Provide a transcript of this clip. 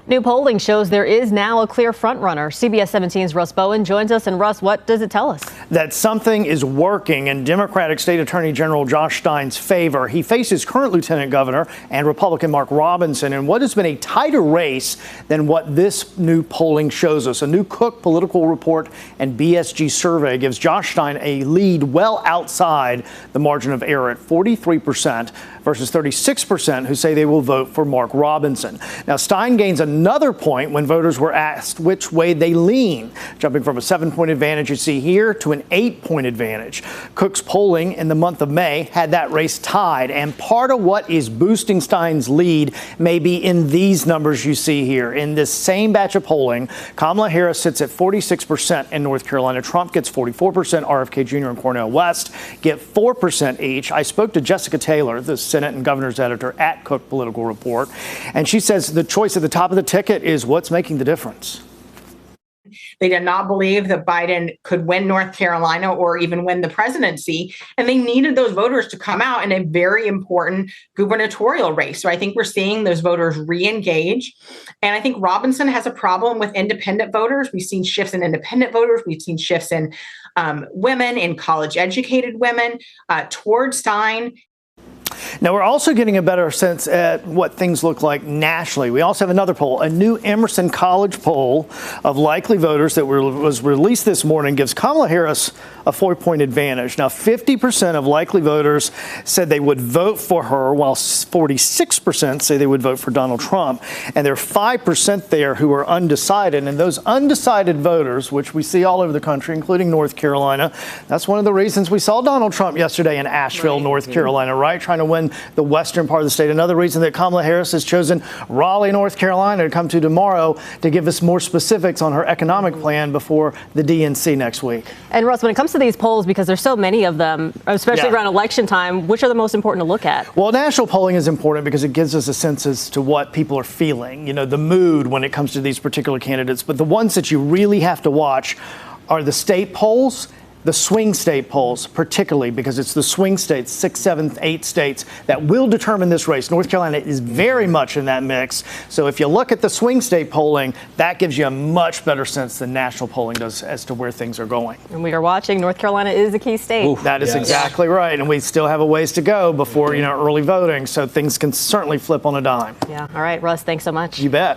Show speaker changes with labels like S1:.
S1: New polling shows there is now a clear frontrunner. CBS 17's Russ Bowen joins us. And Russ, what does it tell us?
S2: That something is working in Democratic State Attorney General Josh Stein's favor. He faces current Lieutenant Governor and Republican Mark Robinson in what has been a tighter race than what this new polling shows us. A new Cook Political Report and BSG survey gives Josh Stein a lead well outside the margin of error at 43% versus 36% who say they will vote for Mark Robinson. Now, Stein gains another point when voters were asked which way they lean, jumping from a 7-point advantage you see here to an 8-point advantage. Cook's polling in the month of May had that race tied, and part of what is boosting Stein's lead may be in these numbers you see here. In this same batch of polling, Kamala Harris sits at 46% in North Carolina. Trump gets 44%. RFK Jr. and Cornel West get 4% each. I spoke to Jessica Taylor, the Senate and Governor's editor at Cook Political Report, and she says the choice at the top of the ticket is what's making the difference.
S3: They did not believe that Biden could win North Carolina or even win the presidency. And they needed those voters to come out in a very important gubernatorial race. So I think we're seeing those voters re-engage. And I think Robinson has a problem with independent voters. We've seen shifts in independent voters. We've seen shifts in women, in college-educated women towards Stein.
S2: Now, we're also getting a better sense at what things look like nationally. We also have another poll. A new Emerson College poll of likely voters that was released this morning gives Kamala Harris a 4-point advantage. Now, 50% of likely voters said they would vote for her, while 46% say they would vote for Donald Trump. And there are 5% there who are undecided. And those undecided voters, which we see all over the country, including North Carolina, that's one of the reasons we saw Donald Trump yesterday in Asheville, North Carolina, right? Trying to win the western part of the state. Another reason that Kamala Harris has chosen Raleigh, North Carolina to come to tomorrow to give us more specifics on her economic plan before the DNC next week.
S1: And Russ, when it comes to these polls, because there's so many of them, especially around election time, which are the most important to look at?
S2: Well, national polling is important because it gives us a sense as to what people are feeling, you know, the mood when it comes to these particular candidates. But the ones that you really have to watch are the state polls, the swing state polls, particularly because it's the swing states, 6, 7, 8 states that will determine this race. North Carolina is very much in that mix. So if you look at the swing state polling, that gives you a much better sense than national polling does as to where things are going.
S1: And we are watching. North Carolina is a key state.
S2: Oof, that is exactly right. And we still have a ways to go before, early voting. So things can certainly flip on a dime.
S1: Yeah. All right, Russ, thanks so much.
S2: You bet.